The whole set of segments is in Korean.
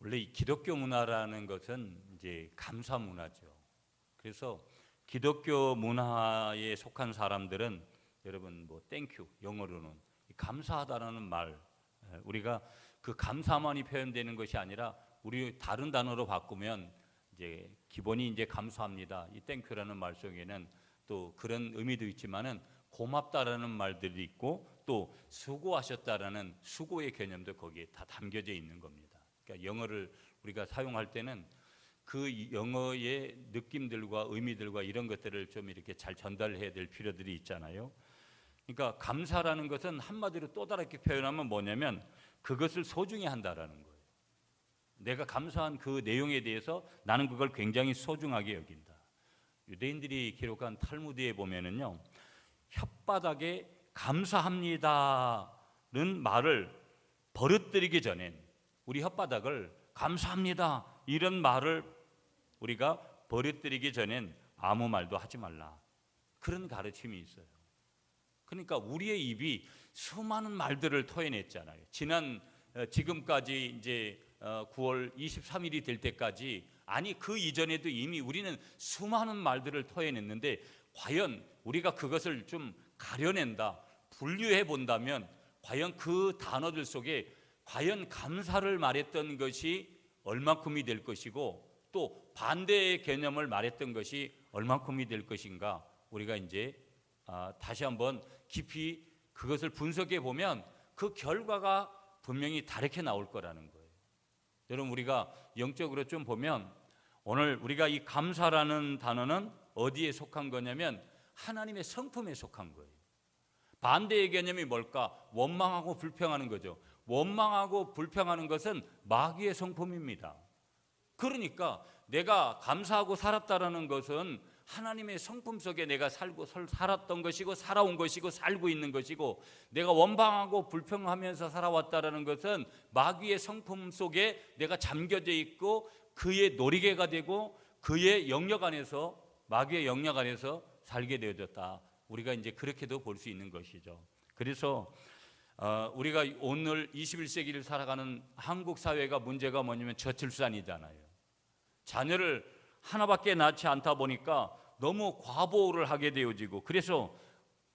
원래 이 기독교 문화라는 것은 이제 감사 문화죠. 그래서 기독교 문화에 속한 사람들은 여러분 뭐 땡큐 영어로는 감사하다라는 말, 우리가 그 감사만이 표현되는 것이 아니라 우리 다른 단어로 바꾸면 이제 기본이 이제 감사합니다. 이 땡큐라는 말 속에는 또 그런 의미도 있지만은 고맙다라는 말들이 있고 또 수고하셨다라는 수고의 개념도 거기에 다 담겨져 있는 겁니다. 그러니까 영어를 우리가 사용할 때는 그 영어의 느낌들과 의미들과 이런 것들을 좀 이렇게 잘 전달해야 될 필요들이 있잖아요. 그러니까 감사라는 것은 한마디로 또 다르게 표현하면 뭐냐면 그것을 소중히 한다라는 거예요. 내가 감사한 그 내용에 대해서 나는 그걸 굉장히 소중하게 여긴다. 유대인들이 기록한 탈무드에 보면은요, 혓바닥에 감사합니다는 말을 버릇들이기 전엔 우리 혓바닥을 감사합니다 이런 말을 우리가 버릇들이기 전엔 아무 말도 하지 말라, 그런 가르침이 있어요. 그러니까 우리의 입이 수많은 말들을 토해냈잖아요. 지금까지 이제 9월 23일이 될 때까지, 아니 그 이전에도 이미 우리는 수많은 말들을 토해냈는데 과연 우리가 그것을 좀 가려낸다, 분류해 본다면 과연 그 단어들 속에 과연 감사를 말했던 것이 얼마큼이 될 것이고 또 반대의 개념을 말했던 것이 얼마큼이 될 것인가, 우리가 이제 다시 한번 깊이 그것을 분석해 보면 그 결과가 분명히 다르게 나올 거라는 거예요. 여러분, 우리가 영적으로 좀 보면 오늘 우리가 이 감사라는 단어는 어디에 속한 거냐면 하나님의 성품에 속한 거예요. 반대의 개념이 뭘까? 원망하고 불평하는 거죠. 원망하고 불평하는 것은 마귀의 성품입니다. 그러니까 내가 감사하고 살았다라는 것은 하나님의 성품 속에 내가 살았던 것이고 살아온 것이고 살고 있는 것이고, 내가 원망하고 불평하면서 살아왔다라는 것은 마귀의 성품 속에 내가 잠겨져 있고 그의 놀이개가 되고 그의 영역 안에서, 마귀의 영역 안에서 살게 되어졌다. 우리가 이제 그렇게도 볼 수 있는 것이죠. 그래서 우리가 오늘 21세기를 살아가는 한국 사회가 문제가 뭐냐면 저출산이잖아요. 자녀를 하나밖에 낳지 않다 보니까 너무 과보호를 하게 되어지고, 그래서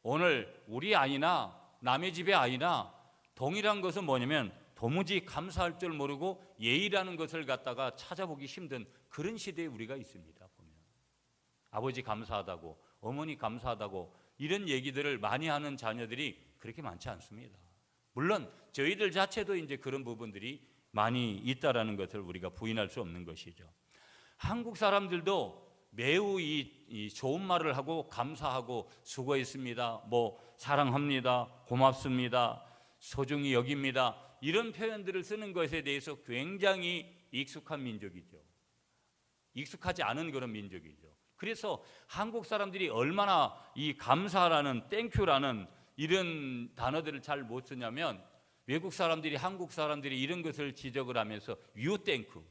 오늘 우리 아이나 남의 집의 아이나 동일한 것은 뭐냐면 도무지 감사할 줄 모르고 예의라는 것을 갖다가 찾아보기 힘든 그런 시대에 우리가 있습니다. 보면 아버지 감사하다고, 어머니 감사하다고 이런 얘기들을 많이 하는 자녀들이 그렇게 많지 않습니다. 물론 저희들 자체도 이제 그런 부분들이 많이 있다라는 것을 우리가 부인할 수 없는 것이죠. 한국 사람들도 매우 이 좋은 말을 하고 감사하고 수고했습니다, 뭐 사랑합니다, 고맙습니다, 소중히 여깁니다, 이런 표현들을 쓰는 것에 대해서 굉장히 익숙한 민족이죠. 익숙하지 않은 그런 민족이죠. 그래서 한국 사람들이 얼마나 이 감사라는 땡큐라는 이런 단어들을 잘 못 쓰냐면, 외국 사람들이 한국 사람들이 이런 것을 지적을 하면서 you thank you,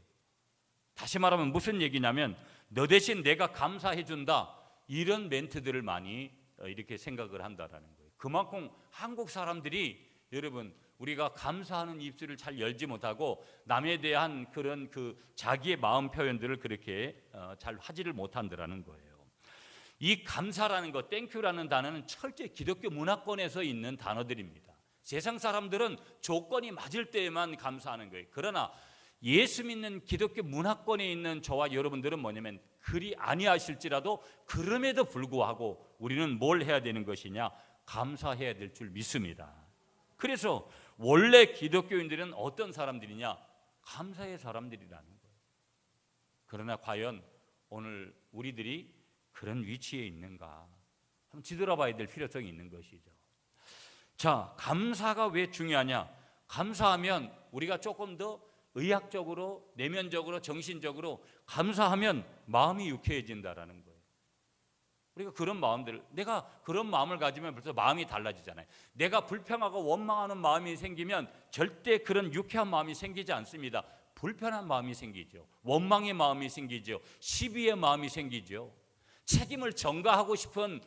다시 말하면 무슨 얘기냐면 너 대신 내가 감사해 준다, 이런 멘트들을 많이 이렇게 생각을 한다라는 거예요. 그만큼 한국 사람들이, 여러분, 우리가 감사하는 입술을 잘 열지 못하고 남에 대한 그런 그 자기의 마음 표현들을 그렇게 잘 하지를 못한다라는 거예요. 이 감사라는 것, 땡큐라는 단어는 철저히 기독교 문화권에서 있는 단어들입니다. 세상 사람들은 조건이 맞을 때에만 감사하는 거예요. 그러나 예수 믿는 기독교 문화권에 있는 저와 여러분들은 뭐냐면 그리 아니하실지라도 그럼에도 불구하고 우리는 뭘 해야 되는 것이냐? 감사해야 될 줄 믿습니다. 그래서 원래 기독교인들은 어떤 사람들이냐? 감사의 사람들이라는 거예요. 그러나 과연 오늘 우리들이 그런 위치에 있는가? 한번 뒤돌아봐야 될 필요성이 있는 것이죠. 자, 감사가 왜 중요하냐? 감사하면 우리가 조금 더 의학적으로, 내면적으로, 정신적으로 감사하면 마음이 유쾌해진다라는 거예요. 우리가 그런 마음들, 내가 그런 마음을 가지면 벌써 마음이 달라지잖아요. 내가 불평하고 원망하는 마음이 생기면 절대 그런 유쾌한 마음이 생기지 않습니다. 불편한 마음이 생기죠. 원망의 마음이 생기죠. 시비의 마음이 생기죠. 책임을 전가하고 싶은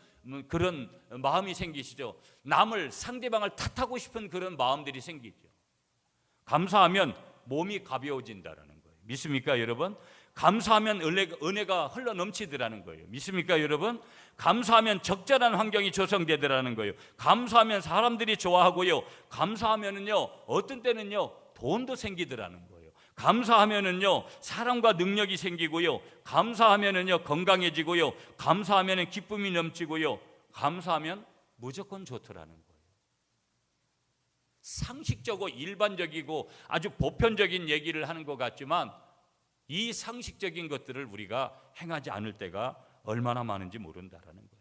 그런 마음이 생기시죠. 남을, 상대방을 탓하고 싶은 그런 마음들이 생기죠. 감사하면 몸이 가벼워진다라는 거예요. 믿습니까 여러분? 감사하면 은혜가 흘러 넘치더라는 거예요. 믿습니까 여러분? 감사하면 적절한 환경이 조성되더라는 거예요. 감사하면 사람들이 좋아하고요. 감사하면은요, 어떤 때는요, 돈도 생기더라는 거예요. 감사하면은요, 사랑과 능력이 생기고요. 감사하면은요, 건강해지고요. 감사하면은 기쁨이 넘치고요. 감사하면 무조건 좋더라는 거예요. 상식적이고 일반적이고 아주 보편적인 얘기를 하는 것 같지만 이 상식적인 것들을 우리가 행하지 않을 때가 얼마나 많은지 모른다라는 거예요.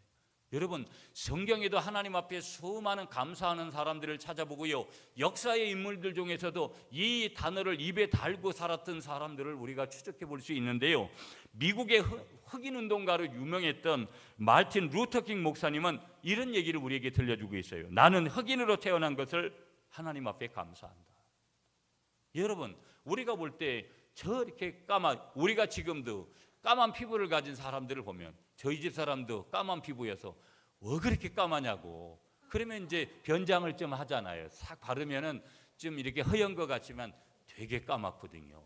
여러분, 성경에도 하나님 앞에 수많은 감사하는 사람들을 찾아보고요, 역사의 인물들 중에서도 이 단어를 입에 달고 살았던 사람들을 우리가 추적해 볼 수 있는데요, 미국의 흑인 운동가로 유명했던 마틴 루터킹 목사님은 이런 얘기를 우리에게 들려주고 있어요. 나는 흑인으로 태어난 것을 하나님 앞에 감사한다. 여러분, 우리가 볼 때 저렇게 우리가 지금도 까만 피부를 가진 사람들을 보면 저희 집 사람도 까만 피부여서 왜 그렇게 까마냐고, 그러면 이제 변장을 좀 하잖아요. 싹 바르면은 좀 이렇게 허연 것 같지만 되게 까맣거든요.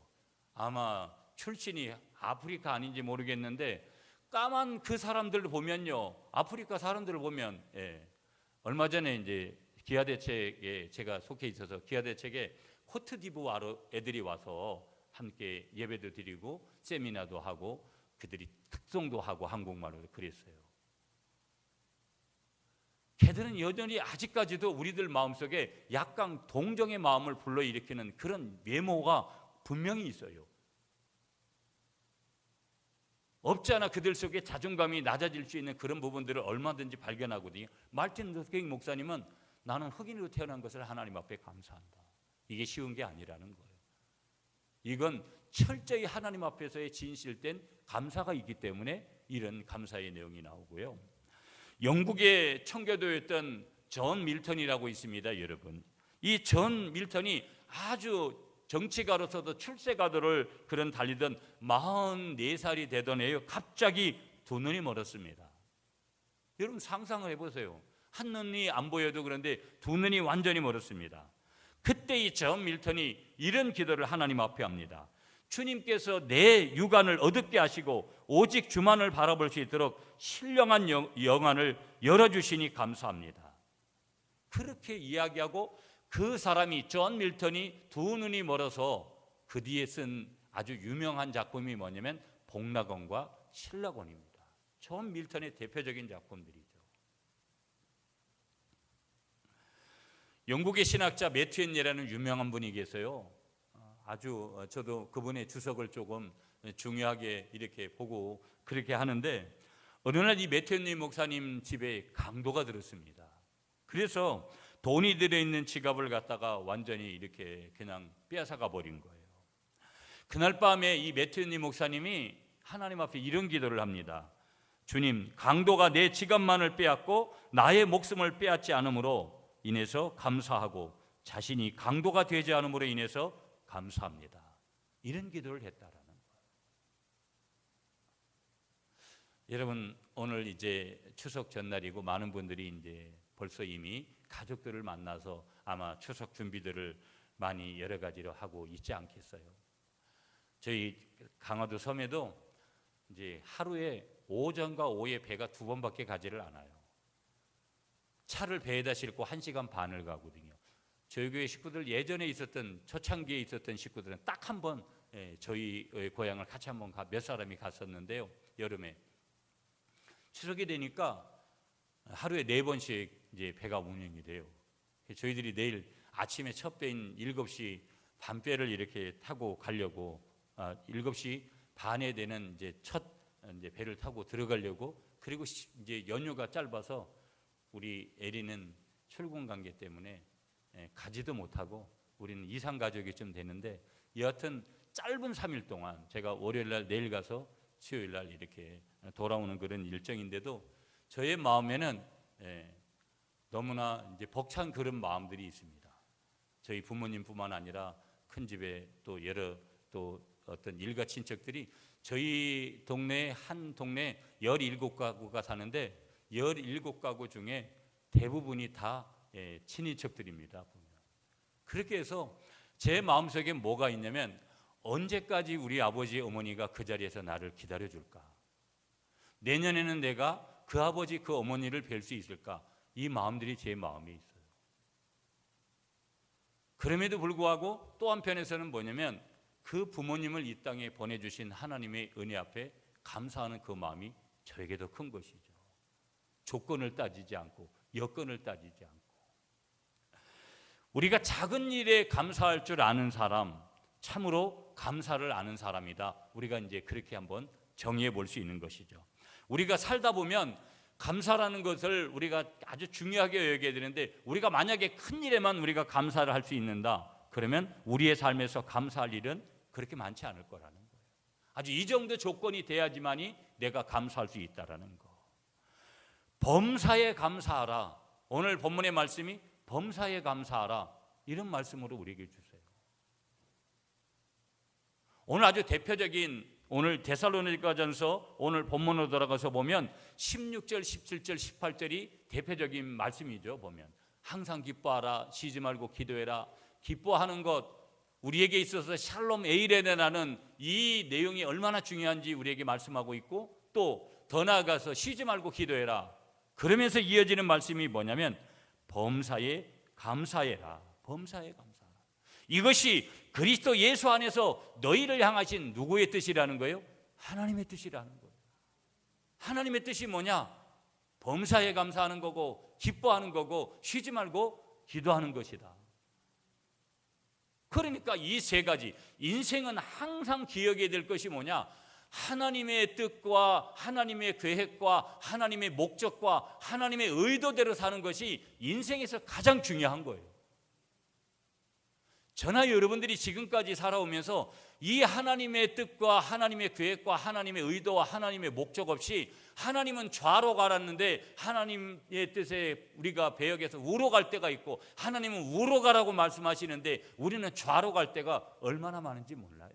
아마 출신이 아프리카 아닌지 모르겠는데 까만 그 사람들을 보면요, 아프리카 사람들을 보면, 얼마 전에 이제 기아대책에 제가 속해 있어서 기아대책에 코트디부아르 애들이 와서 함께 예배도 드리고 세미나도 하고 그들이 특송도 하고 한국말로 그랬어요. 걔들은 여전히 아직까지도 우리들 마음속에 약간 동정의 마음을 불러일으키는 그런 메모가 분명히 있어요. 없지 않아 그들 속에 자존감이 낮아질 수 있는 그런 부분들을 얼마든지 발견하거든요. 마틴 루터킹 목사님은 나는 흑인으로 태어난 것을 하나님 앞에 감사한다. 이게 쉬운 게 아니라는 거예요. 이건 철저히 하나님 앞에서의 진실된 감사가 있기 때문에 이런 감사의 내용이 나오고요. 영국의 청교도였던 존 밀턴이라고 있습니다, 여러분. 이 존 밀턴이 아주 정치가로서도 출세가도를 그런 달리던 44살이 되던 해요, 갑자기 두 눈이 멀었습니다. 여러분 상상을 해보세요. 한 눈이 안 보여도 그런데 두 눈이 완전히 멀었습니다. 그때 이 존 밀턴이 이런 기도를 하나님 앞에 합니다. 주님께서 내 육안을 어둡게 하시고 오직 주만을 바라볼 수 있도록 신령한 영안을 열어주시니 감사합니다. 그렇게 이야기하고 그 사람이 존 밀턴이 두 눈이 멀어서 그 뒤에 쓴 아주 유명한 작품이 뭐냐면 복락원과 신락원입니다. 존 밀턴의 대표적인 작품들이죠. 영국의 신학자 매튜 헨리라는 유명한 분이 계세요. 아주 저도 그분의 주석을 조금 중요하게 이렇게 보고 그렇게 하는데, 어느 날 이 매튜 헨리 목사님 집에 강도가 들었습니다. 그래서 돈이 들어있는 지갑을 갖다가 완전히 이렇게 그냥 빼앗아가 버린 거예요. 그날 밤에 이 매튜 헨리 목사님이 하나님 앞에 이런 기도를 합니다. 주님, 강도가 내 지갑만을 빼앗고 나의 목숨을 빼앗지 않음으로 인해서 감사하고 자신이 강도가 되지 않음으로 인해서 감사합니다. 이런 기도를 했다라는 거예요. 여러분, 오늘 이제 추석 전날이고 많은 분들이 이제 벌써 이미 가족들을 만나서 아마 추석 준비들을 많이 여러 가지로 하고 있지 않겠어요? 저희 강화도 섬에도 이제 하루에 오전과 오후에 배가 두 번밖에 가지를 않아요. 차를 배에다 싣고 1시간 반을 가거든요. 저희 교회 식구들, 예전에 있었던 초창기에 있었던 식구들은 딱 한 번 저희 고향을 같이 한번 몇 사람이 갔었는데요. 여름에 추석이 되니까 하루에 4번씩 이제 배가 운행이 돼요. 저희들이 내일 아침에 첫 배인 7시 반배를 이렇게 타고 가려고 7시 반에 되는 이제 첫 이제 배를 타고 들어가려고, 그리고 이제 연휴가 짧아서 우리 에리는 출근 관계 때문에 가지도 못하고 우리는 이상 가족이 좀 되는데, 여하튼 짧은 3일 동안 제가 월요일날 내일 가서 수요일날 이렇게 돌아오는 그런 일정인데도 저의 마음에는 너무나 이제 벅찬 그런 마음들이 있습니다. 저희 부모님뿐만 아니라 큰 집에 또 여러 또 어떤 일가 친척들이 저희 동네 한 동네 17가구가 사는데 17가구 중에 대부분이 다 친인척들입니다. 그렇게 해서 제 마음속에 뭐가 있냐면 언제까지 우리 아버지 어머니가 그 자리에서 나를 기다려줄까? 내년에는 내가 그 아버지 그 어머니를 뵐 수 있을까? 이 마음들이 제 마음에 있어요. 그럼에도 불구하고 또 한편에서는 뭐냐면 그 부모님을 이 땅에 보내주신 하나님의 은혜 앞에 감사하는 그 마음이 저에게 더 큰 것이죠. 조건을 따지지 않고 여건을 따지지 않고. 우리가 작은 일에 감사할 줄 아는 사람, 참으로 감사를 아는 사람이다. 우리가 이제 그렇게 한번 정의해 볼 수 있는 것이죠. 우리가 살다 보면 감사라는 것을 우리가 아주 중요하게 여겨야 되는데, 우리가 만약에 큰 일에만 우리가 감사를 할 수 있는다, 그러면 우리의 삶에서 감사할 일은 그렇게 많지 않을 거라는 거예요. 아주 이 정도 조건이 돼야지만이 내가 감사할 수 있다라는 거. 범사에 감사하라. 오늘 본문의 말씀이 범사에 감사하라, 이런 말씀으로 우리에게 주세요. 오늘 아주 대표적인, 오늘 데살로니가전서 오늘 본문으로 돌아가서 보면 16절, 17절, 18절이 대표적인 말씀이죠. 보면 항상 기뻐하라, 쉬지 말고 기도해라. 기뻐하는 것, 우리에게 있어서 샬롬 에이레네라는 이 내용이 얼마나 중요한지 우리에게 말씀하고 있고, 또 더 나아가서 쉬지 말고 기도해라. 그러면서 이어지는 말씀이 뭐냐면 범사에 감사해라. 범사에 감사하라. 이것이 그리스도 예수 안에서 너희를 향하신 누구의 뜻이라는 거예요? 하나님의 뜻이라는 거예요. 하나님의 뜻이 뭐냐? 범사에 감사하는 거고, 기뻐하는 거고, 쉬지 말고 기도하는 것이다. 그러니까 이 세 가지, 인생은 항상 기억해야 될 것이 뭐냐? 하나님의 뜻과 하나님의 계획과 하나님의 목적과 하나님의 의도대로 사는 것이 인생에서 가장 중요한 거예요. 저나 여러분들이 지금까지 살아오면서 이 하나님의 뜻과 하나님의 계획과 하나님의 의도와 하나님의 목적 없이 하나님은 좌로 가랐는데 하나님의 뜻에 우리가 배역해서 우로 갈 때가 있고, 하나님은 우로 가라고 말씀하시는데 우리는 좌로 갈 때가 얼마나 많은지 몰라요.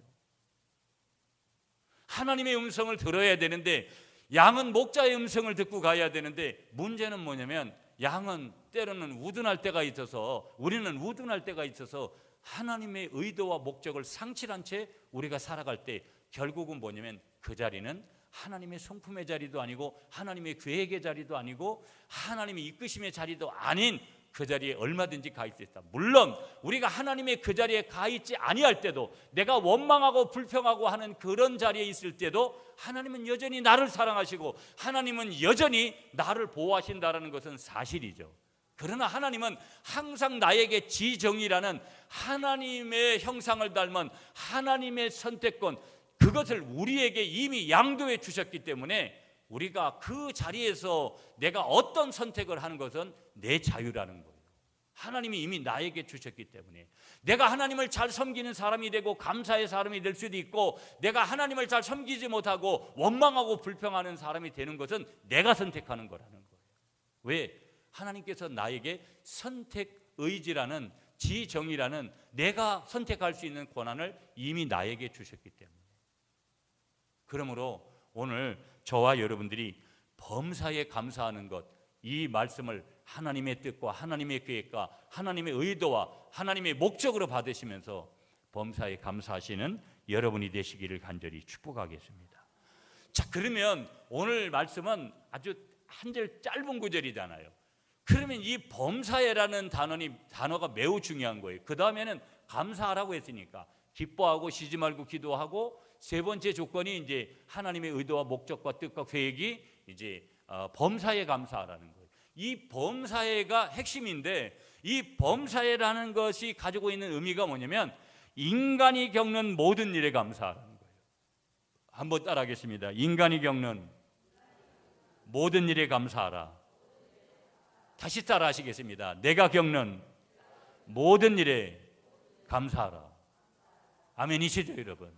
하나님의 음성을 들어야 되는데, 양은 목자의 음성을 듣고 가야 되는데, 문제는 뭐냐면 양은 때로는 우둔할 때가 있어서, 우리는 우둔할 때가 있어서 하나님의 의도와 목적을 상실한 채 우리가 살아갈 때 결국은 뭐냐면 그 자리는 하나님의 성품의 자리도 아니고 하나님의 계획의 자리도 아니고 하나님의 이끄심의 자리도 아닌 그 자리에 얼마든지 가 있을 수 있다. 물론 우리가 하나님의 그 자리에 가 있지 아니할 때도, 내가 원망하고 불평하고 하는 그런 자리에 있을 때도 하나님은 여전히 나를 사랑하시고 하나님은 여전히 나를 보호하신다는 것은 사실이죠. 그러나 하나님은 항상 나에게 지정이라는 하나님의 형상을 닮은 하나님의 선택권, 그것을 우리에게 이미 양도해 주셨기 때문에 우리가 그 자리에서 내가 어떤 선택을 하는 것은 내 자유라는 거예요. 하나님이 이미 나에게 주셨기 때문에 내가 하나님을 잘 섬기는 사람이 되고 감사의 사람이 될 수도 있고, 내가 하나님을 잘 섬기지 못하고 원망하고 불평하는 사람이 되는 것은 내가 선택하는 거라는 거예요. 왜? 하나님께서 나에게 선택 의지라는, 지정이라는 내가 선택할 수 있는 권한을 이미 나에게 주셨기 때문에. 그러므로 오늘 저와 여러분들이 범사에 감사하는 것, 이 말씀을 하나님의 뜻과 하나님의 계획과 하나님의 의도와 하나님의 목적으로 받으시면서 범사에 감사하시는 여러분이 되시기를 간절히 축복하겠습니다. 자, 그러면 오늘 말씀은 아주 한 절 짧은 구절이잖아요. 그러면 이 범사에라는 단어가 매우 중요한 거예요. 그 다음에는 감사하라고 했으니까 기뻐하고 쉬지 말고 기도하고, 세 번째 조건이 이제 하나님의 의도와 목적과 뜻과 계획이 이제 범사에 감사하라는 거예요. 이 범사에가 핵심인데, 이 범사에라는 것이 가지고 있는 의미가 뭐냐면 인간이 겪는 모든 일에 감사하라는 거예요. 한번 따라하겠습니다. 인간이 겪는 모든 일에 감사하라. 다시 따라 하시겠습니다. 내가 겪는 모든 일에 감사하라. 아멘이시죠, 여러분?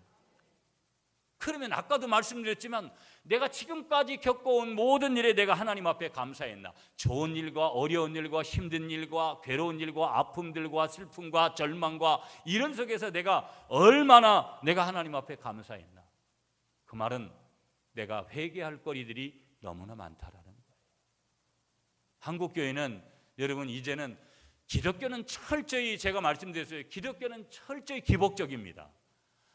그러면 아까도 말씀드렸지만 내가 지금까지 겪어온 모든 일에 내가 하나님 앞에 감사했나? 좋은 일과 어려운 일과 힘든 일과 괴로운 일과 아픔들과 슬픔과 절망과 이런 속에서 내가 얼마나 내가 하나님 앞에 감사했나? 그 말은 내가 회개할 거리들이 너무나 많다라는 거예요. 한국교회는 여러분 이제는 기독교는 철저히, 제가 말씀드렸어요, 기독교는 철저히 기복적입니다.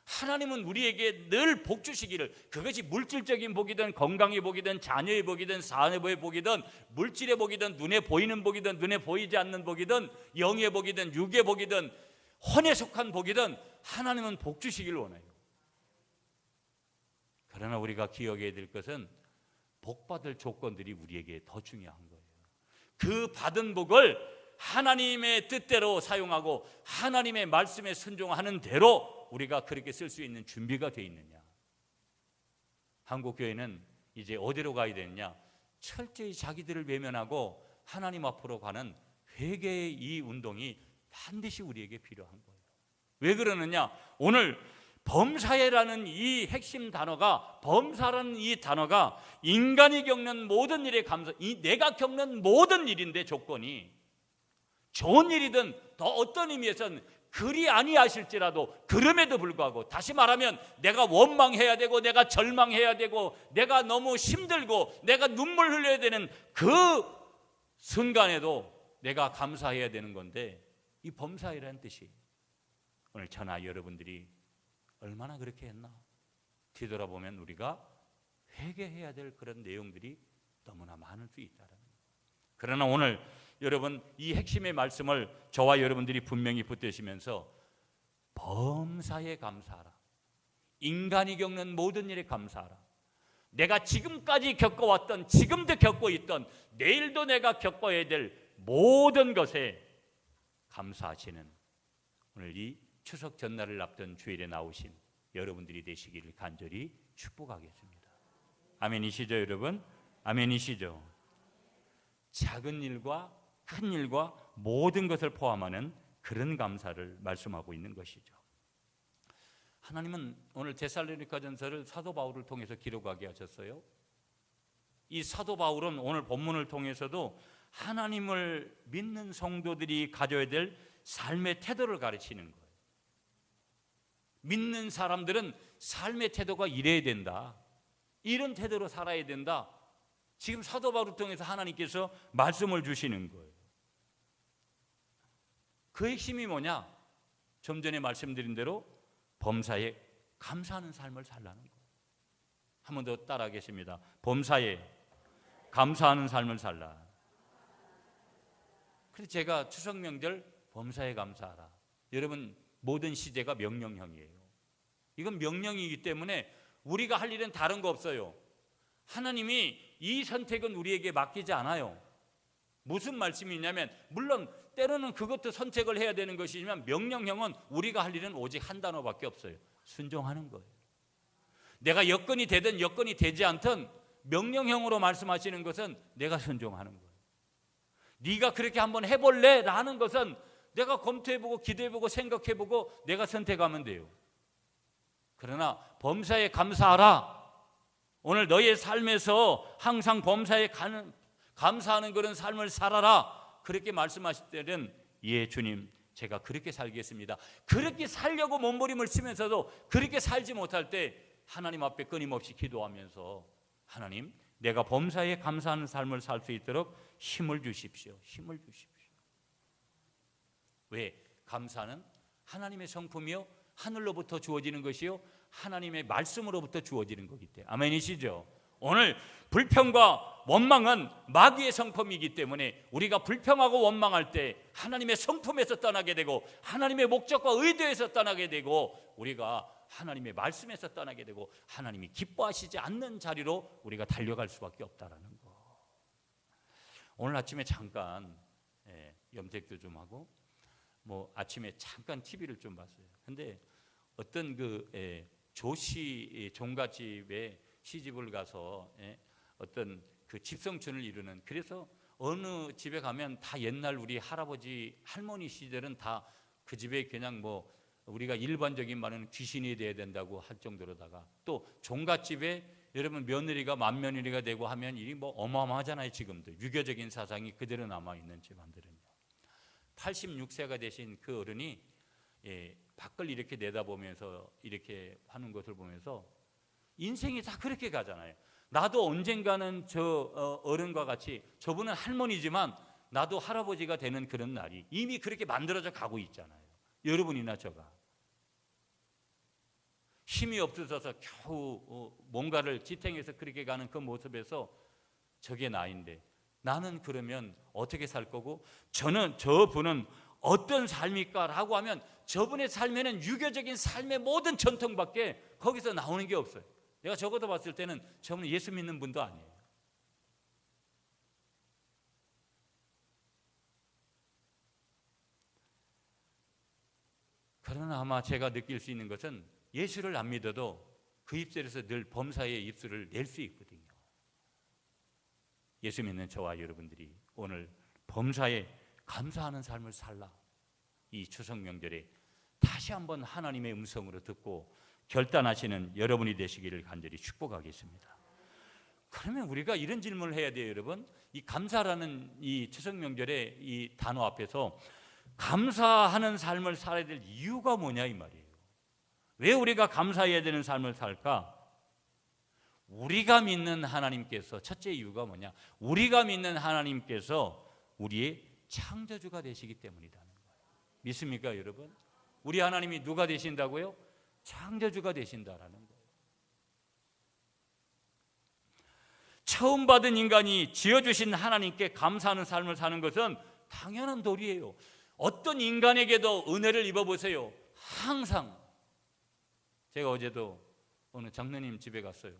하나님은 우리에게 늘 복 주시기를, 그것이 물질적인 복이든 건강의 복이든 자녀의 복이든 사업의 복이든 물질의 복이든 눈에 보이는 복이든 눈에 보이지 않는 복이든 영의 복이든 육의 복이든 혼에 속한 복이든 하나님은 복 주시기를 원해요. 그러나 우리가 기억해야 될 것은 복받을 조건들이 우리에게 더 중요한 거예요. 그 받은 복을 하나님의 뜻대로 사용하고 하나님의 말씀에 순종하는 대로 우리가 그렇게 쓸 수 있는 준비가 되어 있느냐. 한국교회는 이제 어디로 가야 되느냐? 철저히 자기들을 외면하고 하나님 앞으로 가는 회개의 이 운동이 반드시 우리에게 필요한 거예요. 왜 그러느냐? 오늘 범사에라는 이 핵심 단어가, 범사라는 이 단어가 인간이 겪는 모든 일에 감사, 이 내가 겪는 모든 일인데 조건이 좋은 일이든 더 어떤 의미에서는 그리 아니하실지라도 그럼에도 불구하고, 다시 말하면 내가 원망해야 되고 내가 절망해야 되고 내가 너무 힘들고 내가 눈물 흘려야 되는 그 순간에도 내가 감사해야 되는 건데, 이 범사이라는 뜻이 오늘 저나 여러분들이 얼마나 그렇게 했나 뒤돌아보면 우리가 회개해야 될 그런 내용들이 너무나 많을 수 있다는 거예요. 그러나 오늘 여러분 이 핵심의 말씀을 저와 여러분들이 분명히 붙드시면서 범사에 감사하라, 인간이 겪는 모든 일에 감사하라, 내가 지금까지 겪어왔던, 지금도 겪고 있던, 내일도 내가 겪어야 될 모든 것에 감사하시는 오늘 이 추석 전날을 앞둔 주일에 나오신 여러분들이 되시기를 간절히 축복하겠습니다. 아멘이시죠 여러분? 아멘이시죠? 작은 일과 큰 일과 모든 것을 포함하는 그런 감사를 말씀하고 있는 것이죠. 하나님은 오늘 데살로니가전서를 사도 바울을 통해서 기록하게 하셨어요. 이 사도 바울은 오늘 본문을 통해서도 하나님을 믿는 성도들이 가져야 될 삶의 태도를 가르치는 거예요. 믿는 사람들은 삶의 태도가 이래야 된다, 이런 태도로 살아야 된다. 지금 사도 바울을 통해서 하나님께서 말씀을 주시는 거예요. 그 핵심이 뭐냐? 좀 전에 말씀드린 대로 범사에 감사하는 삶을 살라는 거예요. 한 번 더 따라하겠습니다. 범사에 감사하는 삶을 살라. 그래서 제가 추석 명절 범사에 감사하라. 여러분 모든 시제가 명령형이에요. 이건 명령이기 때문에 우리가 할 일은 다른 거 없어요. 하나님이 이 선택은 우리에게 맡기지 않아요. 무슨 말씀이냐면, 물론 때로는 그것도 선택을 해야 되는 것이지만 명령형은 우리가 할 일은 오직 한 단어밖에 없어요. 순종하는 거예요. 내가 여건이 되든 여건이 되지 않든 명령형으로 말씀하시는 것은 내가 순종하는 거예요. 네가 그렇게 한번 해볼래? 라는 것은 내가 검토해보고 기도해보고 생각해보고 내가 선택하면 돼요. 그러나 범사에 감사하라. 오늘 너의 삶에서 항상 범사에 감사하는 그런 삶을 살아라. 그렇게 말씀하실 때는 예 주님 제가 그렇게 살겠습니다. 그렇게 살려고 몸부림을 치면서도 그렇게 살지 못할 때 하나님 앞에 끊임없이 기도하면서 하나님 내가 범사에 감사하는 삶을 살 수 있도록 힘을 주십시오. 힘을 주십시오. 왜? 감사는 하나님의 성품이요 하늘로부터 주어지는 것이요 하나님의 말씀으로부터 주어지는 거기 때문에. 아멘이시죠? 오늘 불평과 원망은 마귀의 성품이기 때문에 우리가 불평하고 원망할 때 하나님의 성품에서 떠나게 되고 하나님의 목적과 의도에서 떠나게 되고 우리가 하나님의 말씀에서 떠나게 되고 하나님이 기뻐하시지 않는 자리로 우리가 달려갈 수밖에 없다라는 거. 오늘 아침에 잠깐 염색도 좀 하고 뭐 아침에 잠깐 TV를 좀 봤어요. 근데 어떤 그 조씨 종갓집에 시집을 가서 어떤 그 집성촌을 이루는, 그래서 어느 집에 가면 다 옛날 우리 할아버지 할머니 시절은 다 그 집에 그냥 뭐 우리가 일반적인 말은 귀신이 돼야 된다고 할 정도로다가 또 종갓집에 여러분 며느리가 맏며느리가 되고 하면 일이 뭐 어마어마하잖아요. 지금도 유교적인 사상이 그대로 남아있는 집안들은요. 86세가 되신 그 어른이 밖을 이렇게 내다보면서 이렇게 하는 것을 보면서 인생이 다 그렇게 가잖아요. 나도 언젠가는 저 어른과 같이, 저분은 할머니지만 나도 할아버지가 되는 그런 날이 이미 그렇게 만들어져 가고 있잖아요. 여러분이나 저가. 힘이 없어서 겨우 뭔가를 지탱해서 그렇게 가는 그 모습에서 저게 나인데 나는 그러면 어떻게 살 거고 저분은 어떤 삶일까 라고 하면 저분의 삶에는 유교적인 삶의 모든 전통밖에 거기서 나오는 게 없어요. 내가 적어도 봤을 때는 저분은 예수 믿는 분도 아니에요. 그러나 아마 제가 느낄 수 있는 것은 예수를 안 믿어도 그 입술에서 늘 범사의 입술을 낼 수 있거든요. 예수 믿는 저와 여러분들이 오늘 범사에 감사하는 삶을 살라. 이 추석 명절에 다시 한번 하나님의 음성으로 듣고 결단하시는 여러분이 되시기를 간절히 축복하겠습니다. 그러면 우리가 이런 질문을 해야 돼요, 여러분. 이 감사라는 이 추석 명절의 이 단어 앞에서 감사하는 삶을 살아야 될 이유가 뭐냐 이 말이에요. 왜 우리가 감사해야 되는 삶을 살까? 우리가 믿는 하나님께서, 첫째 이유가 뭐냐? 우리가 믿는 하나님께서 우리의 창조주가 되시기 때문이라는 거예요. 믿습니까, 여러분? 우리 하나님이 누가 되신다고요? 창조주가 되신다라는 거예요. 처음 받은 인간이 지어주신 하나님께 감사하는 삶을 사는 것은 당연한 도리예요. 어떤 인간에게도 은혜를 입어보세요. 항상. 제가 어제도 어느 장로님 집에 갔어요.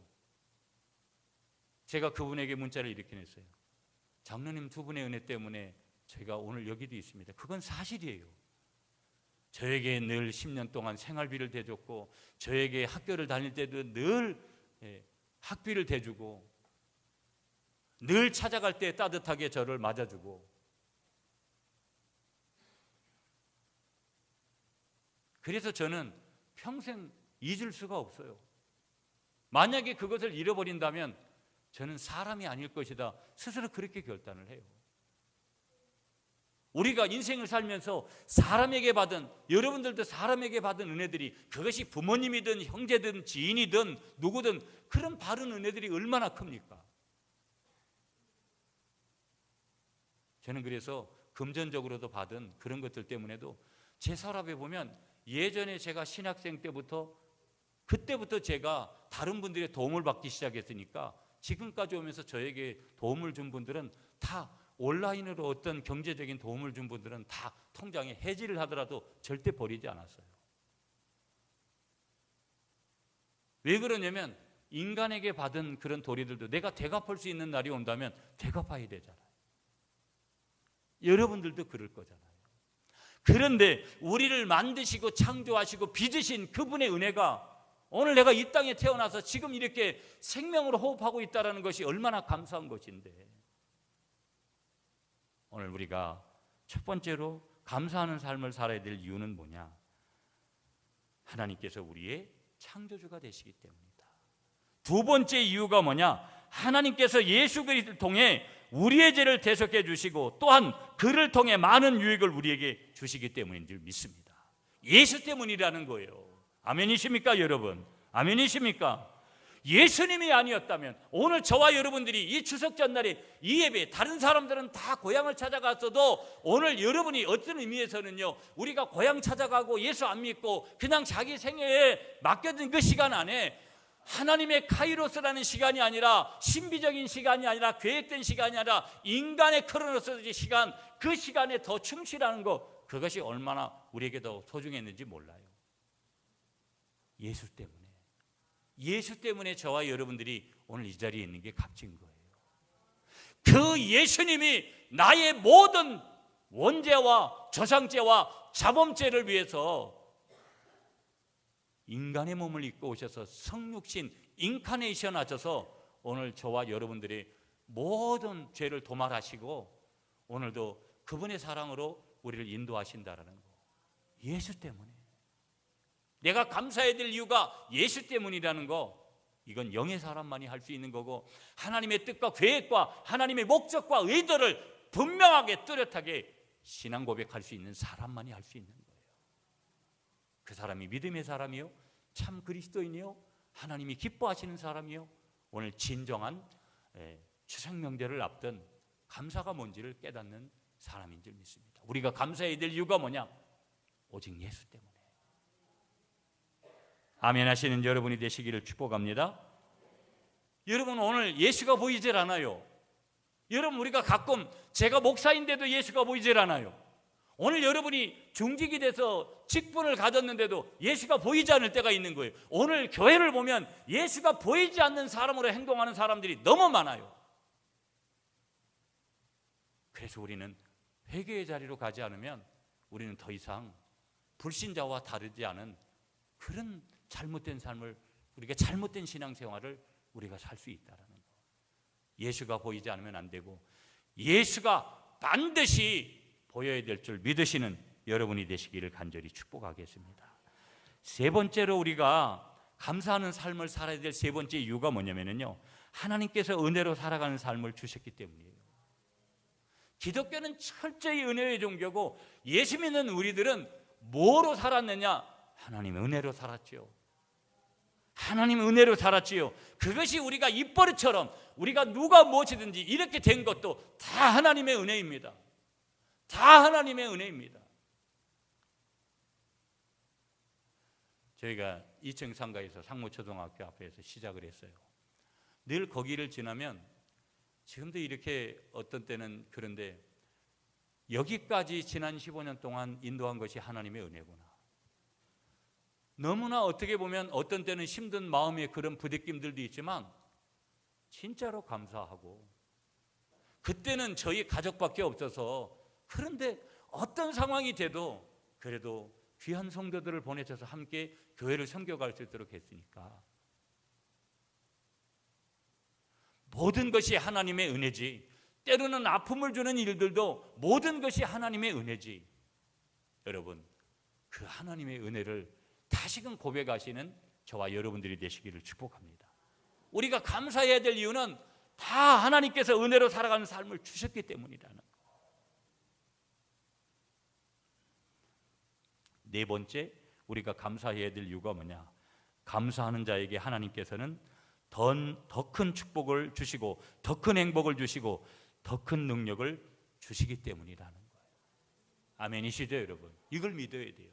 제가 그분에게 문자를 이렇게 냈어요. 장로님 두 분의 은혜 때문에 제가 오늘 여기도 있습니다. 그건 사실이에요. 저에게 늘 10년 동안 생활비를 대줬고, 저에게 학교를 다닐 때도 늘 학비를 대주고, 늘 찾아갈 때 따뜻하게 저를 맞아주고, 그래서 저는 평생 잊을 수가 없어요. 만약에 그것을 잃어버린다면 저는 사람이 아닐 것이다. 스스로 그렇게 결단을 해요. 우리가 인생을 살면서 사람에게 받은, 여러분들도 사람에게 받은 은혜들이, 그것이 부모님이든 형제든 지인이든 누구든, 그런 바른 은혜들이 얼마나 큽니까? 저는 그래서 금전적으로도 받은 그런 것들 때문에도 제 서랍에 보면 예전에 제가 신학생 때부터, 그때부터 제가 다른 분들의 도움을 받기 시작했으니까 지금까지 오면서 저에게 도움을 준 분들은 다, 온라인으로 어떤 경제적인 도움을 준 분들은 다 통장에 해지를 하더라도 절대 버리지 않았어요. 왜 그러냐면 인간에게 받은 그런 도리들도 내가 대갚을 수 있는 날이 온다면 대갚아야 되잖아요. 여러분들도 그럴 거잖아요. 그런데 우리를 만드시고 창조하시고 빚으신 그분의 은혜가, 오늘 내가 이 땅에 태어나서 지금 이렇게 생명으로 호흡하고 있다는 것이 얼마나 감사한 것인데, 오늘 우리가 첫 번째로 감사하는 삶을 살아야 될 이유는 뭐냐? 하나님께서 우리의 창조주가 되시기 때문이다. 두 번째 이유가 뭐냐? 하나님께서 예수 그리스도를 통해 우리의 죄를 대속해 주시고 또한 그를 통해 많은 유익을 우리에게 주시기 때문인 줄 믿습니다. 예수 때문이라는 거예요. 아멘이십니까, 여러분? 아멘이십니까? 예수님이 아니었다면 오늘 저와 여러분들이 이 추석 전날에 이 예배, 다른 사람들은 다 고향을 찾아갔어도 오늘 여러분이 어떤 의미에서는요, 우리가 고향 찾아가고 예수 안 믿고 그냥 자기 생애에 맡겨둔 그 시간 안에 하나님의 카이로스라는 시간이 아니라, 신비적인 시간이 아니라, 계획된 시간이 아니라 인간의 크로노스의 시간, 그 시간에 더 충실하는 것, 그것이 얼마나 우리에게 더 소중했는지 몰라요. 예수 때문에, 예수 때문에 저와 여러분들이 오늘 이 자리에 있는 게 값진 거예요. 그 예수님이 나의 모든 원죄와 조상죄와 자범죄를 위해서 인간의 몸을 입고 오셔서 성육신 인카네이션 하셔서 오늘 저와 여러분들의 모든 죄를 도말하시고 오늘도 그분의 사랑으로 우리를 인도하신다라는 거, 예수 때문에. 내가 감사해야 될 이유가 예수 때문이라는 거, 이건 영의 사람만이 할 수 있는 거고, 하나님의 뜻과 계획과 하나님의 목적과 의도를 분명하게 뚜렷하게 신앙 고백할 수 있는 사람만이 할 수 있는 거예요. 그 사람이 믿음의 사람이요, 참 그리스도인이요, 하나님이 기뻐하시는 사람이요, 오늘 진정한 추석 명절을 앞둔 감사가 뭔지를 깨닫는 사람인 줄 믿습니다. 우리가 감사해야 될 이유가 뭐냐? 오직 예수 때문에. 아멘 하시는 여러분이 되시기를 축복합니다. 여러분, 오늘 예수가 보이질 않아요. 여러분, 우리가 가끔 제가 목사인데도 예수가 보이질 않아요. 오늘 여러분이 중직이 돼서 직분을 가졌는데도 예수가 보이지 않을 때가 있는 거예요. 오늘 교회를 보면 예수가 보이지 않는 사람으로 행동하는 사람들이 너무 많아요. 그래서 우리는 회개의 자리로 가지 않으면 우리는 더 이상 불신자와 다르지 않은 그런 잘못된 삶을, 우리가 잘못된 신앙생활을 우리가 살 수 있다라는 거. 예수가 보이지 않으면 안 되고 예수가 반드시 보여야 될 줄 믿으시는 여러분이 되시기를 간절히 축복하겠습니다. 세 번째로 우리가 감사하는 삶을 살아야 될 세 번째 이유가 뭐냐면요, 하나님께서 은혜로 살아가는 삶을 주셨기 때문이에요. 기독교는 철저히 은혜의 종교고 예수 믿는 우리들은 뭐로 살았느냐? 하나님의 은혜로 살았지요. 하나님의 은혜로 살았지요. 그것이 우리가 입버릇처럼 우리가 누가 무엇이든지 이렇게 된 것도 다 하나님의 은혜입니다. 다 하나님의 은혜입니다. 저희가 2층 상가에서 상무초등학교 앞에서 시작을 했어요. 늘 거기를 지나면 지금도 이렇게 어떤 때는 그런데 여기까지 지난 15년 동안 인도한 것이 하나님의 은혜구나. 너무나 어떻게 보면 어떤 때는 힘든 마음의 그런 부대낌들도 있지만 진짜로 감사하고, 그때는 저희 가족밖에 없어서, 그런데 어떤 상황이 돼도 그래도 귀한 성도들을 보내셔서 함께 교회를 섬겨갈 수 있도록 했으니까 모든 것이 하나님의 은혜지. 때로는 아픔을 주는 일들도 모든 것이 하나님의 은혜지. 여러분, 그 하나님의 은혜를 다시금 고백하시는 저와 여러분들이 되시기를 축복합니다. 우리가 감사해야 될 이유는 다 하나님께서 은혜로 살아가는 삶을 주셨기 때문이라는 거. 네 번째, 우리가 감사해야 될 이유가 뭐냐? 감사하는 자에게 하나님께서는 더 큰 축복을 주시고 더 큰 행복을 주시고 더 큰 능력을 주시기 때문이라는 거예요. 아멘이시죠, 여러분? 이걸 믿어야 돼요.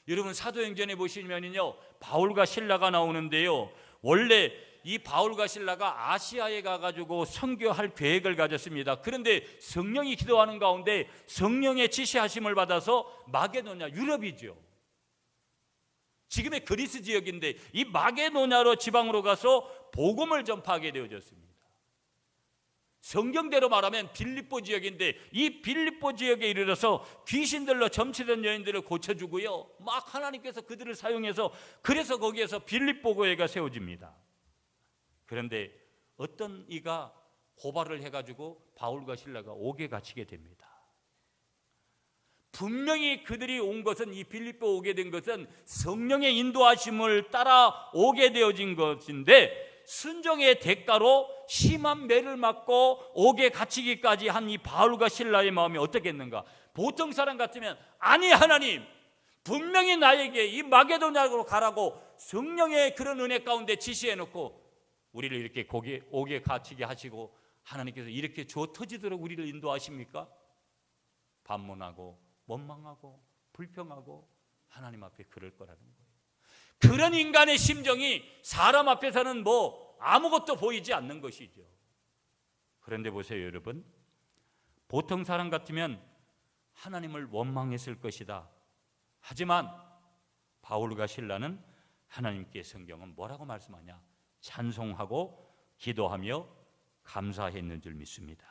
여러분, 사도행전에 보시면요, 바울과 실라가 나오는데요, 원래 이 바울과 실라가 아시아에 가가지고 선교할 계획을 가졌습니다. 그런데 성령이 기도하는 가운데 성령의 지시하심을 받아서 마게도냐, 유럽이죠, 지금의 그리스 지역인데 이 마게도냐로 지방으로 가서 복음을 전파하게 되어졌습니다. 성경대로 말하면 빌립보 지역인데 이 빌립보 지역에 이르러서 귀신들로 점치던 여인들을 고쳐주고요, 막 하나님께서 그들을 사용해서, 그래서 거기에서 빌립보 교회가 세워집니다. 그런데 어떤 이가 고발을 해가지고 바울과 실라가 옥에 갇히게 됩니다. 분명히 그들이 온 것은, 이 빌립보 오게 된 것은 성령의 인도하심을 따라 오게 되어진 것인데, 순종의 대가로 심한 매를 맞고 옥에 갇히기까지 한 이 바울과 실라의 마음이 어떻겠는가? 보통 사람 같으면, 아니 하나님, 분명히 나에게 이 마게도냐로 가라고 성령의 그런 은혜 가운데 지시해놓고 우리를 이렇게 옥에 갇히게 하시고 하나님께서 이렇게 줘 터지도록 우리를 인도하십니까? 반문하고 원망하고 불평하고 하나님 앞에 그럴 거라는 거예요. 그런 인간의 심정이 사람 앞에서는 뭐 아무것도 보이지 않는 것이죠. 그런데 보세요, 여러분, 보통 사람 같으면 하나님을 원망했을 것이다. 하지만 바울과 실라는 하나님께 성경은 뭐라고 말씀하냐? 찬송하고 기도하며 감사했는 줄 믿습니다.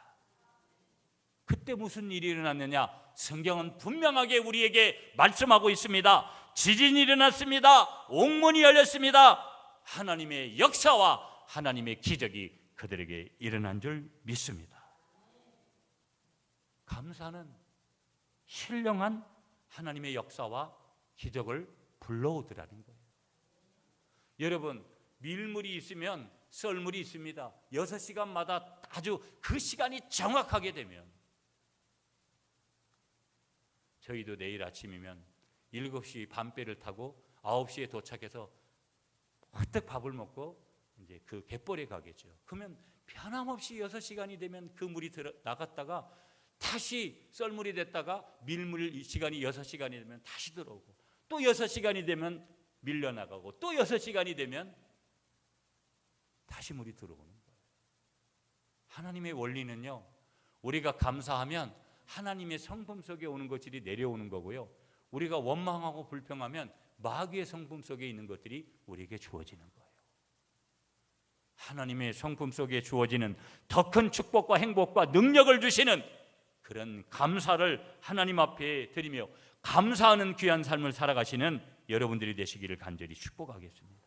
그때 무슨 일이 일어났느냐? 성경은 분명하게 우리에게 말씀하고 있습니다. 지진이 일어났습니다. 옥문이 열렸습니다. 하나님의 역사와 하나님의 기적이 그들에게 일어난 줄 믿습니다. 감사는 신령한 하나님의 역사와 기적을 불러오더라는 거예요. 여러분, 밀물이 있으면 썰물이 있습니다. 6시간마다 아주 그 시간이 정확하게 되면, 저희도 내일 아침이면 7시 반배를 타고 9시에 도착해서 후딱 밥을 먹고 이제 그 갯벌에 가겠죠. 그러면 변함없이 6시간이 되면 그 물이 나갔다가 다시 썰물이 됐다가 밀물 시간이 6시간이 되면 다시 들어오고, 또 6시간이 되면 밀려나가고 또 6시간이 되면 다시 물이 들어오는 거예요. 하나님의 원리는요, 우리가 감사하면 하나님의 성품 속에 오는 것들이 내려오는 거고요, 우리가 원망하고 불평하면 마귀의 성품 속에 있는 것들이 우리에게 주어지는 거예요. 하나님의 성품 속에 주어지는 더 큰 축복과 행복과 능력을 주시는 그런 감사를 하나님 앞에 드리며 감사하는 귀한 삶을 살아가시는 여러분들이 되시기를 간절히 축복하겠습니다.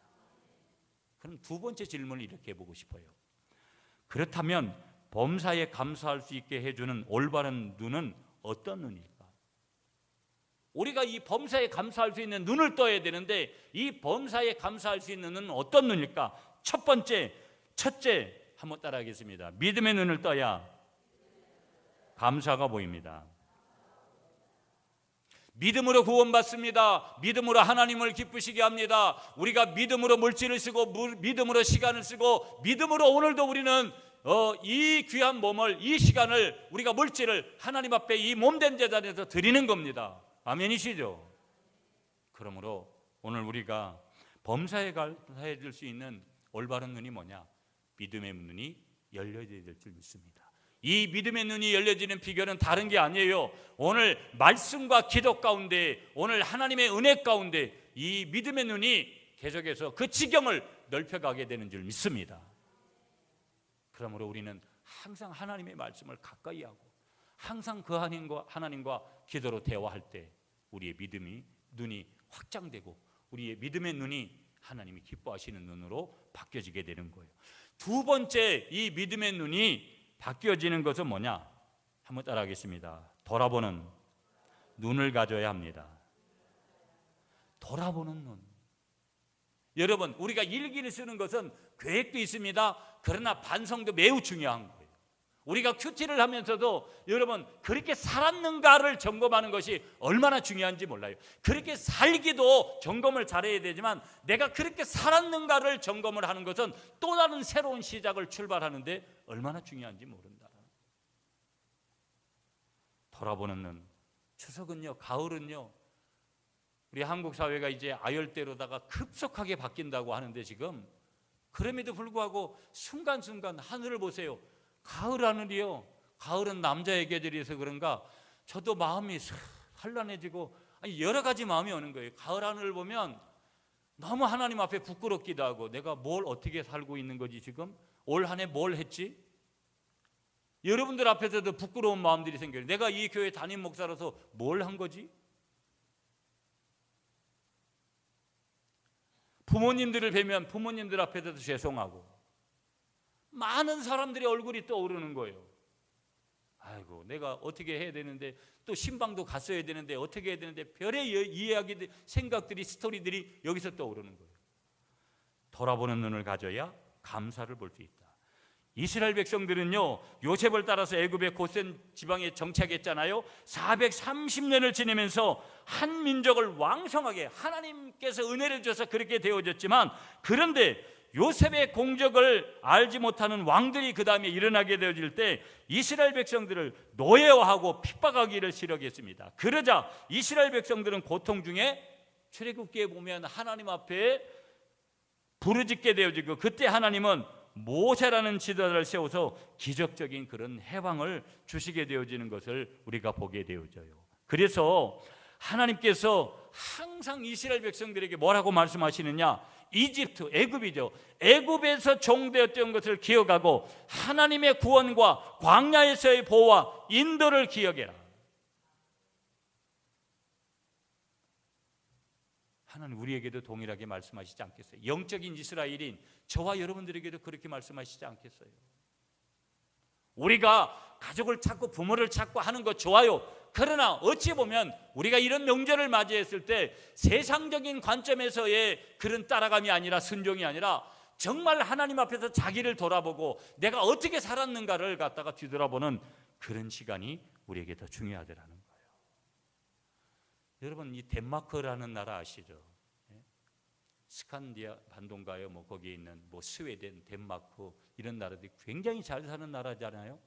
그럼 두 번째 질문을 이렇게 해보고 싶어요. 그렇다면 범사에 감사할 수 있게 해주는 올바른 눈은 어떤 눈일까? 우리가 이 범사에 감사할 수 있는 눈을 떠야 되는데 이 범사에 감사할 수 있는 눈은 어떤 눈일까? 첫째 한번 따라하겠습니다. 믿음의 눈을 떠야 감사가 보입니다. 믿음으로 구원받습니다. 믿음으로 하나님을 기쁘시게 합니다. 우리가 믿음으로 물질을 쓰고 믿음으로 시간을 쓰고 믿음으로 오늘도 우리는 이 귀한 몸을, 이 시간을, 우리가 물질을 하나님 앞에 이 몸된 제단에서 드리는 겁니다. 아멘이시죠? 그러므로 오늘 우리가 범사에 감사해 줄 수 있는 올바른 눈이 뭐냐? 믿음의 눈이 열려야 될 줄 믿습니다. 이 믿음의 눈이 열려지는 비결은 다른 게 아니에요. 오늘 말씀과 기도 가운데, 오늘 하나님의 은혜 가운데 이 믿음의 눈이 계속해서 그 지경을 넓혀가게 되는 줄 믿습니다. 그러므로 우리는 항상 하나님의 말씀을 가까이 하고 항상 그 하나님과 기도로 대화할 때 우리의 믿음이 눈이 확장되고 우리의 믿음의 눈이 하나님이 기뻐하시는 눈으로 바뀌어지게 되는 거예요. 두 번째, 이 믿음의 눈이 바뀌어지는 것은 뭐냐? 한번 따라하겠습니다. 돌아보는 눈을 가져야 합니다. 돌아보는 눈. 여러분, 우리가 일기를 쓰는 것은 계획도 있습니다. 그러나 반성도 매우 중요한 거예요. 우리가 큐티를 하면서도 여러분 그렇게 살았는가를 점검하는 것이 얼마나 중요한지 몰라요. 그렇게 살기도 점검을 잘해야 되지만 내가 그렇게 살았는가를 점검을 하는 것은 또 다른 새로운 시작을 출발하는데 얼마나 중요한지 모른다. 돌아보는 눈. 추석은요, 가을은요, 우리 한국 사회가 이제 아열대로다가 급속하게 바뀐다고 하는데 지금 그럼에도 불구하고 순간순간 하늘을 보세요. 가을 하늘이요. 가을은 남자의 계절이어서 그런가 저도 마음이 산란해지고 여러 가지 마음이 오는 거예요. 가을 하늘을 보면 너무 하나님 앞에 부끄럽기도 하고 내가 뭘 어떻게 살고 있는 거지 지금? 올 한 해 뭘 했지? 여러분들 앞에서도 부끄러운 마음들이 생겨요. 내가 이 교회 담임 목사로서 뭘 한 거지? 부모님들을 뵈면 부모님들 앞에서도 죄송하고 많은 사람들의 얼굴이 떠오르는 거예요. 아이고, 내가 어떻게 해야 되는데 또 신방도 갔어야 되는데 어떻게 해야 되는데 별의 이야기들, 생각들이, 스토리들이 여기서 떠오르는 거예요. 돌아보는 눈을 가져야 감사를 볼 수 있다. 이스라엘 백성들은요, 요셉을 따라서 애굽의 고센 지방에 정착했잖아요. 430년을 지내면서 한 민족을 왕성하게 하나님께서 은혜를 주셔서 그렇게 되어졌지만 그런데 요셉의 공적을 알지 못하는 왕들이 그 다음에 일어나게 되어질 때 이스라엘 백성들을 노예화하고 핍박하기를 시작했습니다. 그러자 이스라엘 백성들은 고통 중에 출애굽기에 보면 하나님 앞에 부르짖게 되어지고 그때 하나님은 모세라는 지도자를 세워서 기적적인 그런 해방을 주시게 되어지는 것을 우리가 보게 되어져요. 그래서 하나님께서 항상 이스라엘 백성들에게 뭐라고 말씀하시느냐? 이집트, 애굽이죠. 애굽에서 종되었던 것을 기억하고 하나님의 구원과 광야에서의 보호와 인도를 기억해라. 하나님 우리에게도 동일하게 말씀하시지 않겠어요? 영적인 이스라엘인 저와 여러분들에게도 그렇게 말씀하시지 않겠어요? 우리가 가족을 찾고 부모를 찾고 하는 거 좋아요. 그러나 어찌 보면 우리가 이런 명절을 맞이했을 때 세상적인 관점에서의 그런 따라감이 아니라 순종이 아니라 정말 하나님 앞에서 자기를 돌아보고 내가 어떻게 살았는가를 갖다가 뒤돌아보는 그런 시간이 우리에게 더 중요하더라는 거예요. 여러분, 이 덴마크라는 나라 아시죠? 스칸디아 반도인가요? 뭐 거기에 있는 뭐 스웨덴, 덴마크 이런 나라들이 굉장히 잘 사는 나라잖아요.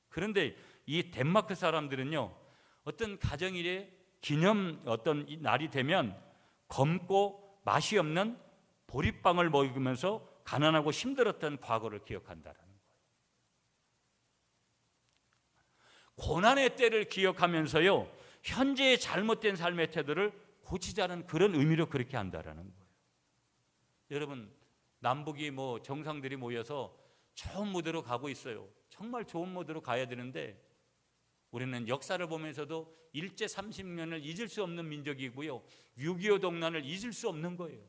그런데 이 덴마크 사람들은요, 어떤 가정일에 기념 어떤 날이 되면 검고 맛이 없는 보리빵을 먹으면서 가난하고 힘들었던 과거를 기억한다라는 거예요. 고난의 때를 기억하면서요, 현재의 잘못된 삶의 태도를 고치자는 그런 의미로 그렇게 한다라는 거예요. 여러분, 남북이 정상들이 모여서 좋은 무대로 가고 있어요. 정말 좋은 무대로 가야 되는데 우리는 역사를 보면서도 일제 30년을 잊을 수 없는 민족이고요, 6.25 동란을 잊을 수 없는 거예요.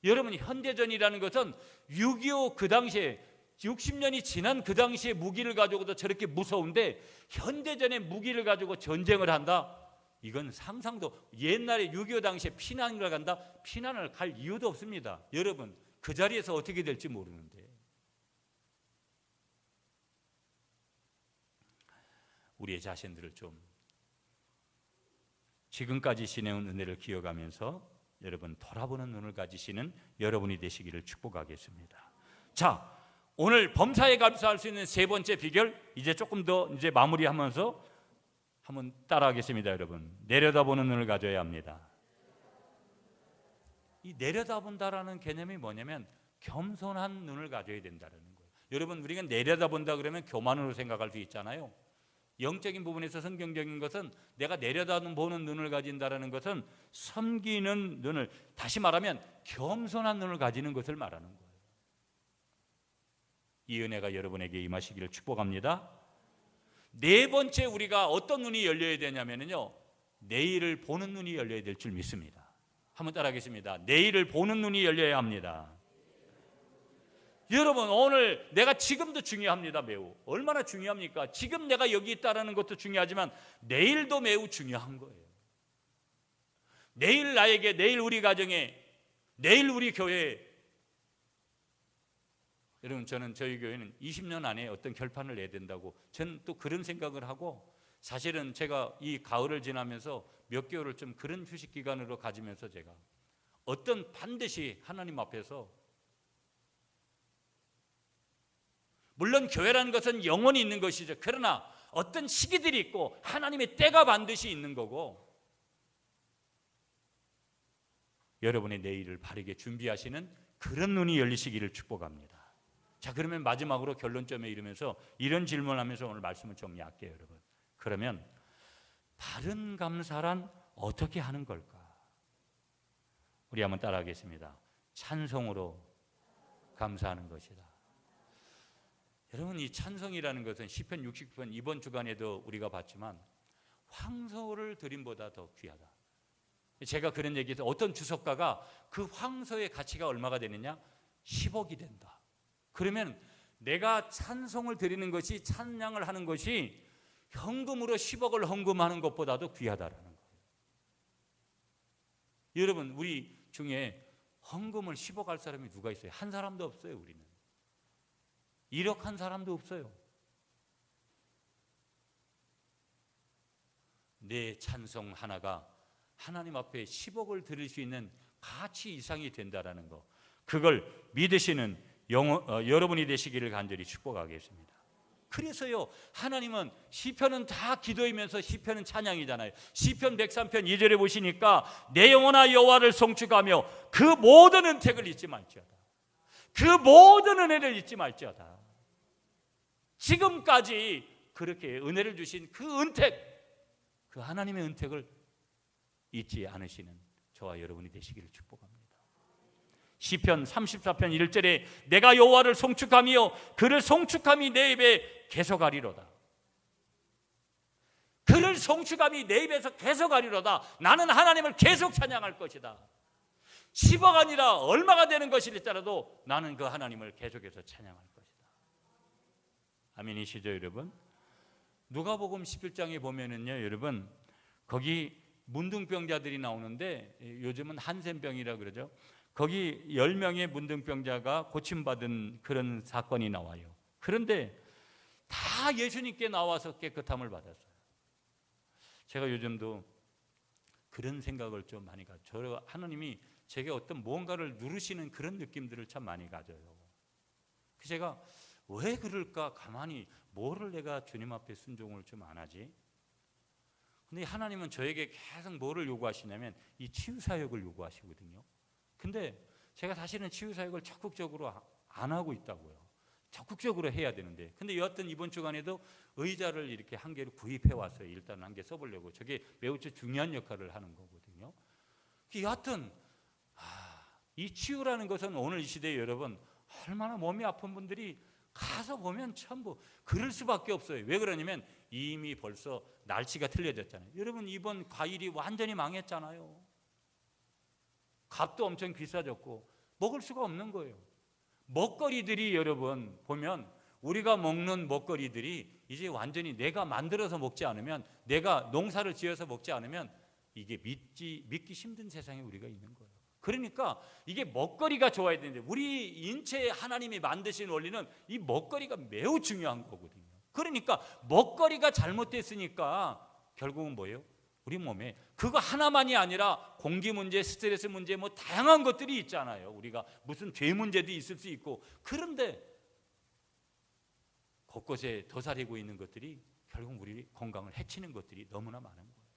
여러분, 현대전이라는 것은 6.25 그 당시에 60년이 지난 그 당시에 무기를 가지고도 저렇게 무서운데 현대전의 무기를 가지고 전쟁을 한다? 이건 상상도, 옛날에 6.25 당시에 피난을 간다? 피난을 갈 이유도 없습니다. 여러분, 그 자리에서 어떻게 될지 모르는데. 우리의 자신들을 좀 지금까지 지내온 은혜를 기억하면서 여러분 돌아보는 눈을 가지시는 여러분이 되시기를 축복하겠습니다. 자, 오늘 범사에 감사할 수 있는 세 번째 비결, 이제 조금 더 마무리하면서 한번 따라하겠습니다. 여러분, 내려다보는 눈을 가져야 합니다. 이 내려다본다라는 개념이 뭐냐면 겸손한 눈을 가져야 된다는 거예요. 여러분, 우리가 내려다본다 그러면 교만으로 생각할 수 있잖아요. 영적인 부분에서 성경적인 것은 내가 내려다보는 눈을 가진다는 것은 섬기는 눈을, 다시 말하면 겸손한 눈을 가지는 것을 말하는 거예요. 이 은혜가 여러분에게 임하시기를 축복합니다. 네 번째, 우리가 어떤 눈이 열려야 되냐면요, 내일을 보는 눈이 열려야 될 줄 믿습니다. 한번 따라하겠습니다. 내일을 보는 눈이 열려야 합니다. 여러분, 오늘 내가 지금도 중요합니다. 매우 얼마나 중요합니까? 지금 내가 여기 있다는 것도 중요하지만 내일도 매우 중요한 거예요. 내일 나에게, 내일 우리 가정에, 내일 우리 교회에. 여러분, 저는 저희 교회는 20년 안에 어떤 결판을 내야 된다고 저는 또 그런 생각을 하고, 사실은 제가 이 가을을 지나면서 몇 개월을 좀 그런 휴식 기간으로 가지면서 제가 어떤 반드시 하나님 앞에서, 물론 교회라는 것은 영원히 있는 것이죠. 그러나 어떤 시기들이 있고 하나님의 때가 반드시 있는 거고, 여러분의 내일을 바르게 준비하시는 그런 눈이 열리시기를 축복합니다. 자, 그러면 마지막으로 결론점에 이르면서 이런 질문하면서 오늘 말씀을 정리할게요. 여러분, 그러면 바른 감사란 어떻게 하는 걸까? 우리 한번 따라하겠습니다. 찬송으로 감사하는 것이다. 여러분, 이 찬송이라는 것은 시편 69편 이번 주간에도 우리가 봤지만 황소를 드림보다 더 귀하다. 제가 그런 얘기해서 어떤 주석가가 그 황소의 가치가 얼마가 되느냐? 10억이 된다. 그러면 내가 찬송을 드리는 것이, 찬양을 하는 것이 현금으로 10억을 헌금하는 것보다도 귀하다라는 거예요. 여러분, 우리 중에 헌금을 10억 할 사람이 누가 있어요? 한 사람도 없어요. 우리는 1억 한 사람도 없어요. 내 찬송 하나가 하나님 앞에 10억을 드릴 수 있는 가치 이상이 된다라는 거, 그걸 믿으시는 여러분이 되시기를 간절히 축복하겠습니다. 그래서요, 하나님은 시편은 다 기도이면서 시편은 찬양이잖아요. 시편 103편 2절에 보시니까 내 영혼아 여호와를 송축하며 그 모든 은택을 잊지 말지어다. 그 모든 은혜를 잊지 말지어다. 지금까지 그렇게 은혜를 주신 그 은택, 그 하나님의 은택을 잊지 않으시는 저와 여러분이 되시기를 축복합니다. 시편 34편 1절에 내가 여호와를 송축하며 그를 송축함이 내 입에 계속하리로다. 그를 송축함이 내 입에서 계속하리로다. 나는 하나님을 계속 찬양할 것이다. 10억 아니라 얼마가 되는 것일지라도 나는 그 하나님을 계속해서 찬양할 것이다. 아멘이시죠, 여러분? 누가복음 11장에 보면은요, 여러분, 거기 문둥병자들이 나오는데 요즘은 한센병이라 그러죠. 거기 10명의 문둥병자가 고침받은 그런 사건이 나와요. 그런데 다 예수님께 나와서 깨끗함을 받았어요. 제가 요즘도 그런 생각을 좀 많이 가져요. 하나님이 제게 어떤 무언가를 누르시는 그런 느낌들을 참 많이 가져요. 그래서 제가 왜 그럴까? 가만히 뭐를 내가 주님 앞에 순종을 좀 안 하지? 근데 하나님은 저에게 계속 뭐를 요구하시냐면 이 치유사역을 요구하시거든요. 근데 제가 사실은 치유사역을 적극적으로 안 하고 있다고요. 적극적으로 해야 되는데, 근데 여하튼 이번 주간에도 의자를 이렇게 한 개를 구입해 왔어요. 일단 한 개 써보려고. 저게 매우 중요한 역할을 하는 거거든요. 여하튼 이 치유라는 것은 오늘 이 시대에 여러분 얼마나 몸이 아픈 분들이 가서 보면 전부 그럴 수밖에 없어요. 왜 그러냐면 이미 벌써 날씨가 틀려졌잖아요. 여러분 이번 과일이 완전히 망했잖아요. 값도 엄청 비싸졌고 먹을 수가 없는 거예요. 먹거리들이 여러분 보면 우리가 먹는 먹거리들이 이제 완전히 내가 만들어서 먹지 않으면, 내가 농사를 지어서 먹지 않으면 이게 믿기 힘든 세상에 우리가 있는 거예요. 그러니까 이게 먹거리가 좋아야 되는데, 우리 인체에 하나님이 만드신 원리는 이 먹거리가 매우 중요한 거거든요. 그러니까 먹거리가 잘못됐으니까 결국은 뭐예요? 우리 몸에 그거 하나만이 아니라 공기 문제, 스트레스 문제, 뭐 다양한 것들이 있잖아요. 우리가 무슨 죄 문제도 있을 수 있고, 그런데 곳곳에 도사리고 있는 것들이 결국 우리 건강을 해치는 것들이 너무나 많은 거예요.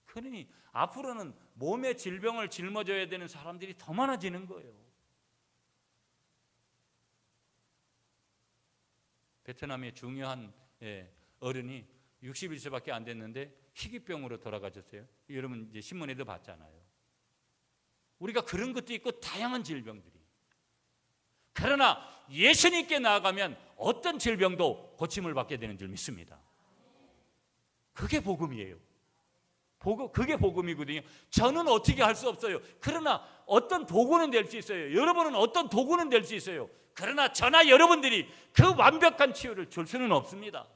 그러니 앞으로는 몸의 질병을 짊어져야 되는 사람들이 더 많아지는 거예요. 베트남의 중요한 어른이 61세밖에 안 됐는데 희귀병으로 돌아가셨어요. 여러분 이제 신문에도 봤잖아요. 우리가 그런 것도 있고 다양한 질병들이. 그러나 예수님께 나아가면 어떤 질병도 고침을 받게 되는 줄 믿습니다. 그게 복음이에요. 그게 복음이거든요. 저는 어떻게 할 수 없어요. 그러나 어떤 도구는 될 수 있어요. 여러분은 어떤 도구는 될 수 있어요. 그러나 저나 여러분들이 그 완벽한 치유를 줄 수는 없습니다.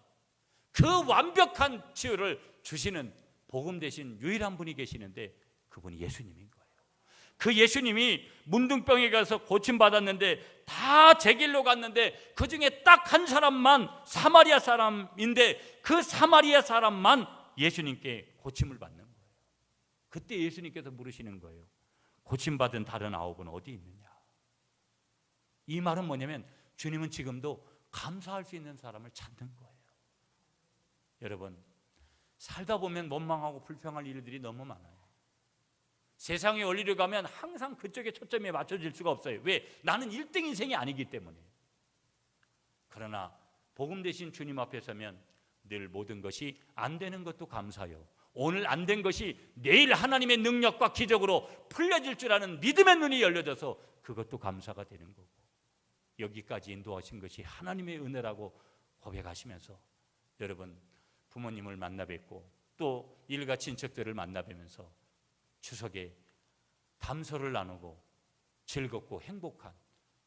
그 완벽한 치유를 주시는 복음 대신 유일한 분이 계시는데 그분이 예수님인 거예요. 그 예수님이 문둥병에 가서 고침받았는데 다 제 길로 갔는데 그 중에 딱 한 사람만 사마리아 사람인데 그 사마리아 사람만 예수님께 고침을 받는 거예요. 그때 예수님께서 물으시는 거예요. 고침받은 다른 9은 어디 있느냐? 이 말은 뭐냐면 주님은 지금도 감사할 수 있는 사람을 찾는 거예요. 여러분 살다 보면 원망하고 불평할 일들이 너무 많아요. 세상의 원리를 가면 항상 그쪽에 초점이 맞춰질 수가 없어요. 왜? 나는 1등 인생이 아니기 때문에. 그러나 복음 대신 주님 앞에 서면 늘 모든 것이 안 되는 것도 감사요, 오늘 안 된 것이 내일 하나님의 능력과 기적으로 풀려질 줄 아는 믿음의 눈이 열려져서 그것도 감사가 되는 거고, 여기까지 인도하신 것이 하나님의 은혜라고 고백하시면서 여러분 부모님을 만나 뵙고 또 일가 친척들을 만나 뵈면서 추석에 담소를 나누고 즐겁고 행복한,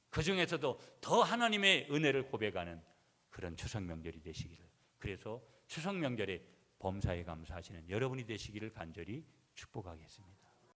그 중에서도 더 하나님의 은혜를 고백하는 그런 추석 명절이 되시기를, 그래서 추석 명절에 범사에 감사하시는 여러분이 되시기를 간절히 축복하겠습니다.